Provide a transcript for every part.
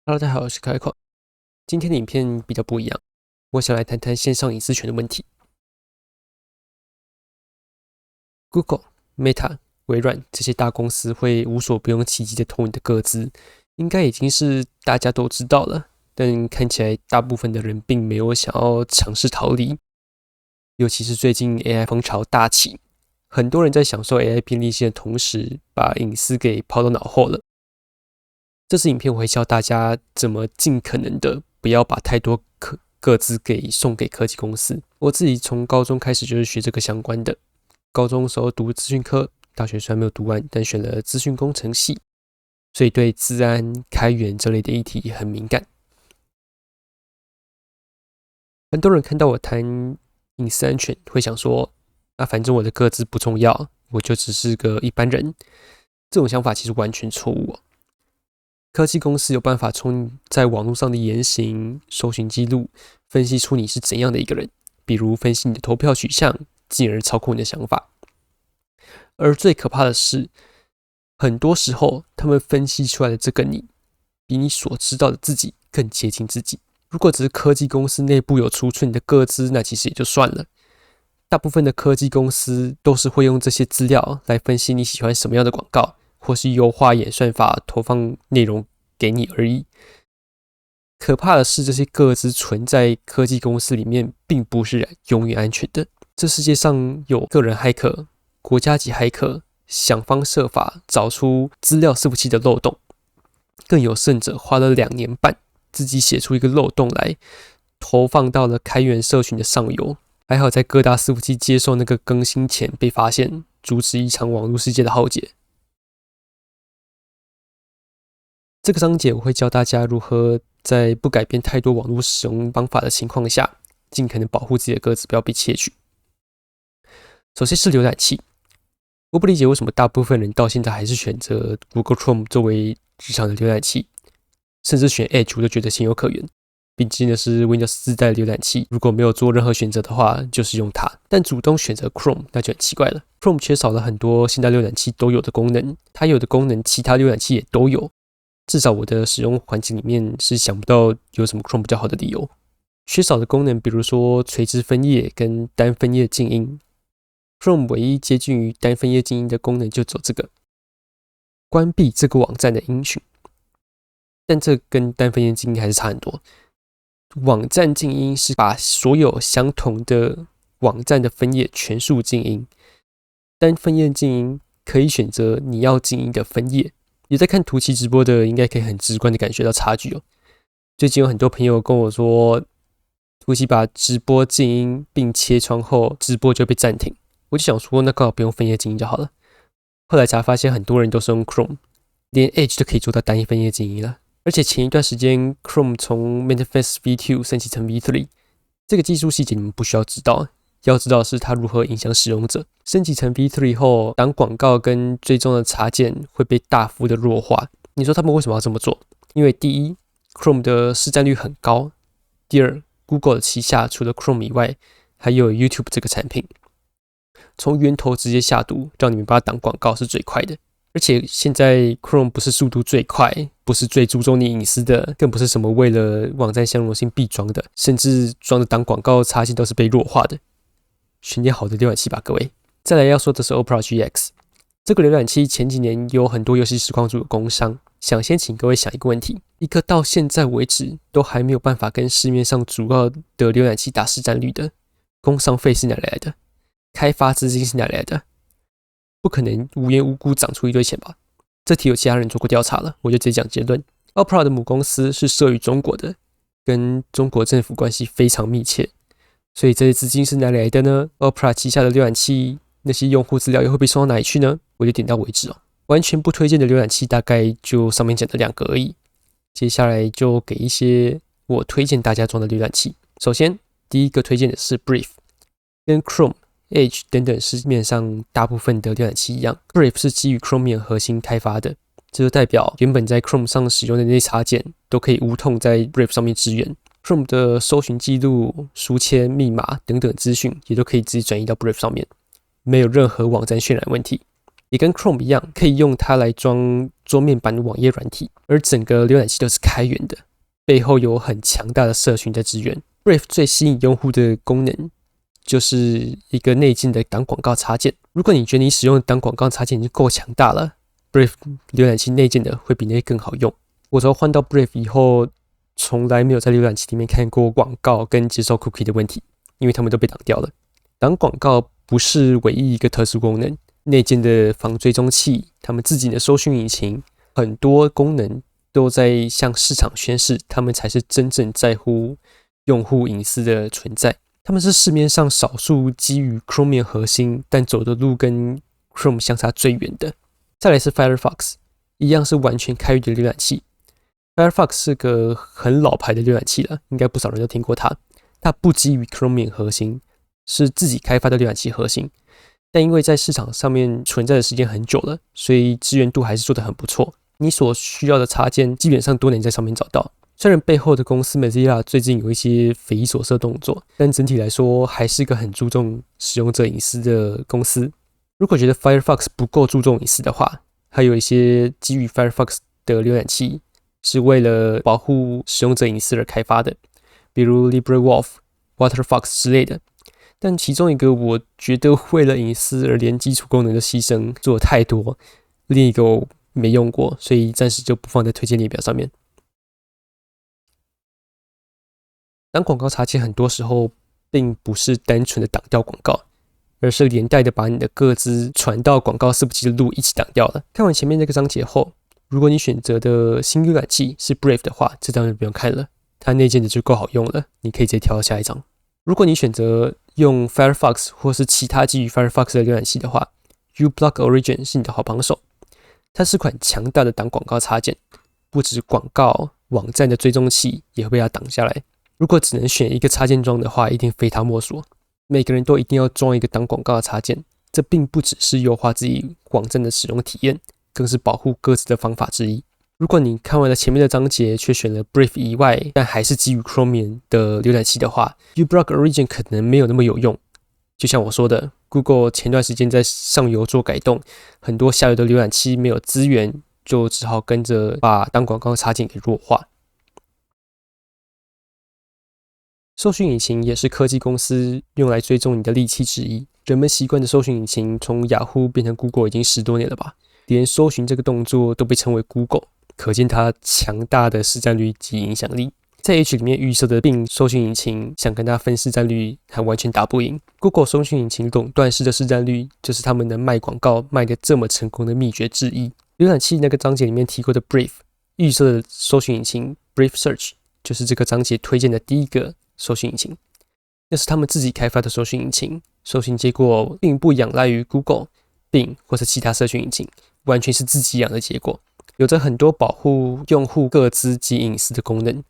Hello，大家好，我是开口。今天的影片比较不一样，我想来谈谈线上隐私权的问题。Google、Meta、微软这些大公司会无所不用其极的偷你的个资，应该已经是大家都知道了。但看起来大部分的人并没有想要尝试逃离，尤其是最近 AI 风潮大起，很多人在享受 AI 便利性的同时，把隐私给抛到脑后了。这支影片我会教大家怎么尽可能的不要把太多个资给送给科技公司。我自己从高中开始就是学这个相关的，高中的时候读资讯科，大学虽然没有读完，但选了资讯工程系，所以对资安、开源这类的议题很敏感。很多人看到我谈隐私安全，会想说，反正我的个资不重要，我就只是个一般人。这种想法其实完全错误。科技公司有办法从在网络上的言行、搜寻记录，分析出你是怎样的一个人，比如分析你的投票取向，进而操控你的想法。而最可怕的是，很多时候他们分析出来的这个你，比你所知道的自己更接近自己。如果只是科技公司内部有储存你的个资，那其实也就算了。大部分的科技公司都是会用这些资料来分析你喜欢什么样的广告，或是优化演算法投放内容给你而已。可怕的是，这些个资存在科技公司里面，并不是永远安全的。这世界上有个人骇客、国家级骇客，想方设法找出资料伺服器的漏洞，更有甚者花了2年半，自己写出一个漏洞来，投放到了开源社群的上游。还好在各大伺服器接受那个更新前被发现，阻止一场网络世界的浩劫。这个章节我会教大家如何在不改变太多网络使用方法的情况下，尽可能保护自己的个资不要被窃取。首先是浏览器，我不理解为什么大部分人到现在还是选择 Google Chrome 作为日常的浏览器，甚至选 Edge 我都觉得情有可原。毕竟的是 Windows 自带的浏览器，如果没有做任何选择的话，就是用它。但主动选择 Chrome 那就很奇怪了。Chrome 缺少了很多现代浏览器都有的功能，它有的功能其他浏览器也都有。至少我的使用环境里面是想不到有什么 Chrome 比较好的理由。缺少的功能，比如说垂直分页跟单分页静音。Chrome 唯一接近于单分页静音的功能就只有这个，关闭这个网站的音讯。但这跟单分页静音还是差很多。网站静音是把所有相同的网站的分页全数静音，单分页静音可以选择你要静音的分页。有在看图奇直播的，应该可以很直观的感觉到差距哦。最近有很多朋友跟我说，图奇把直播静音并切窗后，直播就被暂停。我就想说，那刚好不用分页静音就好了。后来才发现，很多人都是用 Chrome， 连 Edge 都可以做到单一分页静音了。而且前一段时间 Chrome 从 Manifest V2 升级成 V3， 这个技术细节你们不需要知道，要知道的是它如何影响使用者。升级成 V3 后，当广告跟追踪的插件会被大幅的弱化。你说他们为什么要这么做？因为第一 ，Chrome 的市占率很高；第二 ，Google 的旗下除了 Chrome 以外，还有 YouTube 这个产品，从源头直接下毒，让你们把它挡广告是最快的。而且现在 Chrome 不是速度最快，不是最注重你隐私的，更不是什么为了网站相容性必装的，甚至装的挡广告插件都是被弱化的。选点好的浏览器吧，各位。再来要说的是 Opera GX， 这个浏览器前几年有很多游戏实况主有工商，想先请各位想一个问题：一个到现在为止都还没有办法跟市面上主要的浏览器打市占率的，工商费是哪里来的？开发资金是哪里来的？不可能无缘无故长出一堆钱吧？这题有其他人做过调查了，我就直接讲结论。Opera 的母公司是设于中国的，跟中国政府关系非常密切，所以这些资金是哪里来的呢？ Opera 旗下的浏览器那些用户资料又会被送到哪里去呢？我就点到为止哦。完全不推荐的浏览器大概就上面讲的2个而已。接下来就给一些我推荐大家装的浏览器。首先，第一个推荐的是 Brave， 跟 Chrome、Edge 等等市面上大部分的浏览器一样 ，Brave 是基于 Chromium 核心开发的，这就代表原本在 Chrome 上使用的那些插件都可以无痛在 Brave 上面支援。Chrome 的搜寻记录、书签、密码等等资讯也都可以直接转移到 Brave 上面，没有任何网站渲染问题。也跟 Chrome 一样，可以用它来装桌面版的网页软体，而整个浏览器都是开源的，背后有很强大的社群在支援。Brave 最吸引用户的功能就是一个内建的挡广告插件。如果你觉得你使用的挡广告插件已经够强大了， Brave 浏览器内建的会比那些更好用。我从换到 Brave 以后，从来没有在浏览器里面看过广告跟接受 cookie 的问题，因为他们都被挡掉了。挡广告不是唯一一个特殊功能，内建的防追踪器，他们自己的搜寻引擎，很多功能都在向市场宣示，他们才是真正在乎用户隐私的存在。他们是市面上少数基于 Chromium 核心，但走的路跟 Chrome 相差最远的。再来是 Firefox， 一样是完全开源的浏览器。Firefox 是个很老牌的浏览器了，应该不少人都听过它。它不基于 Chromium 核心，是自己开发的浏览器核心，但因为在市场上面存在的时间很久了，所以支援度还是做得很不错。你所需要的插件基本上都能在上面找到。虽然背后的公司 Mozilla 最近有一些匪夷所思的动作，但整体来说还是个很注重使用者隐私的公司。如果觉得 Firefox 不够注重隐私的话，还有一些基于 Firefox 的浏览器是为了保护使用者隐私而开发的，比如 LibreWolf、WaterFox 之类的。但其中一个我觉得为了隐私而连基础功能的牺牲做得太多，另一个我没用过，所以暂时就不放在推荐列表上面。挡广告插件很多时候并不是单纯的挡掉广告，而是连带的把你的个资传到广告伺服器的路一起挡掉了。看完前面那个章节后，如果你选择的新浏览器是 Brave 的话，这张就不用看了，它内建的就够好用了，你可以直接跳到下一章。如果你选择用 Firefox 或是其他基于 Firefox 的浏览器的话， uBlock Origin 是你的好帮手。它是款强大的挡广告插件，不止广告网站的追踪器也会被它挡下来。如果只能选一个插件装的话，一定非它莫属。每个人都一定要装一个挡广告的插件，这并不只是优化自己网站的使用体验，更是保护个资的方法之一。如果你看完了前面的章节，却选了 Brave 以外，但还是基于 Chromium 的浏览器的话， uBlock Origin 可能没有那么有用。就像我说的， Google 前段时间在上游做改动，很多下游的浏览器没有资源，就只好跟着把挡广告插件给弱化。搜寻引擎也是科技公司用来追踪你的利器之一。人们习惯的搜寻引擎从雅虎变成 Google 已经10多年了吧，连搜寻这个动作都被称为 Google， 可见它强大的市占率及影响力。在 H 里面预设的Bing搜寻引擎想跟它分市占率还完全打不赢。 Google 搜寻引擎垄断式的市占率就是他们能卖广告卖得这么成功的秘诀之一。浏览器那个章节里面提过的 Brave 预设的搜寻引擎 Brave Search 就是这个章节推荐的第一个搜寻引擎，那是他们自己开发的搜寻引擎，搜寻结果并不仰赖于 Google、Bing 或是其他搜寻引擎，完全是自己养的结果，有着很多保护用户个资及隐私的功能，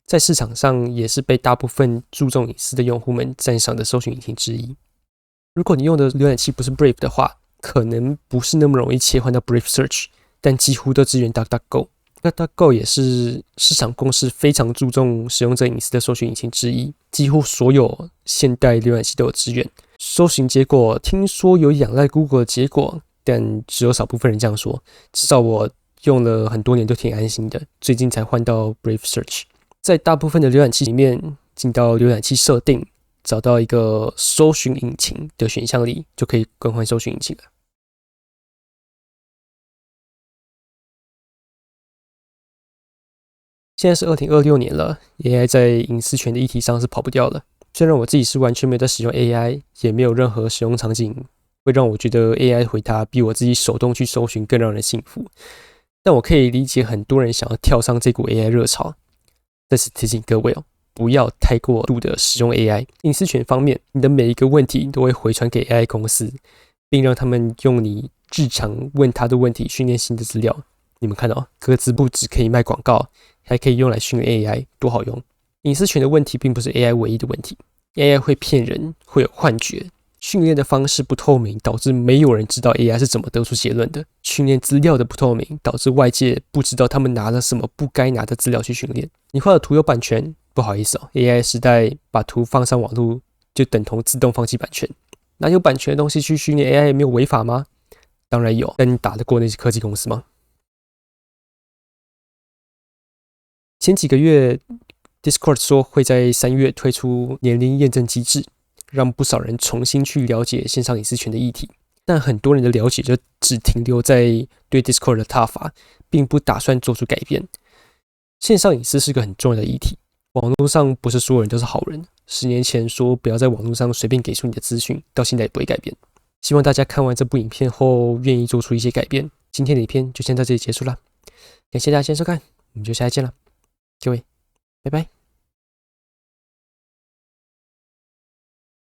在市场上也是被大部分注重隐私的用户们赞赏的搜寻引擎之一。如果你用的浏览器不是 Brave 的话，可能不是那么容易切换到 Brave Search， 但几乎都支援 DuckDuckGo。DuckDuckGo 也是市场公司非常注重使用者隐私的搜寻引擎之一，几乎所有现代浏览器都有支援。搜寻结果听说有仰赖 Google 的结果，但只有少部分人这样说，至少我用了很多年都挺安心的，最近才换到 Brave Search。 在大部分的浏览器里面，进到浏览器设定，找到一个搜寻引擎的选项里，就可以更换搜寻引擎了。现在是2026年了， AI 在隐私权的议题上是跑不掉了。虽然我自己是完全没有在使用 AI， 也没有任何使用场景会让我觉得 AI 回答比我自己手动去搜寻更让人信服，但我可以理解很多人想要跳上这股 AI 热潮。再次提醒各位不要太过度的使用 AI。 隐私权方面，你的每一个问题都会回传给 AI 公司，并让他们用你日常问他的问题训练新的资料。你们看到个资不只可以卖广告，还可以用来训练 AI， 多好用。隐私权的问题并不是 AI 唯一的问题， AI 会骗人，会有幻觉，训练的方式不透明，导致没有人知道 AI 是怎么得出结论的。训练资料的不透明，导致外界不知道他们拿了什么不该拿的资料去训练。你画的图有版权，不好意思AI 时代把图放上网络就等同自动放弃版权。拿有版权的东西去训练 AI 没有违法吗？当然有，但你打得过那些科技公司吗？前几个月 Discord 说会在3月推出年龄验证机制，让不少人重新去了解线上隐私权的议题。但很多人的了解就只停留在对 Discord 的挞伐，并不打算做出改变。线上隐私是个很重要的议题，网络上不是所有人都是好人。10年前说不要在网络上随便给出你的资讯，到现在也不会改变。希望大家看完这部影片后愿意做出一些改变。今天的影片就先到这里结束了，感谢大家今天收看，我们就下期见了，各位，拜拜。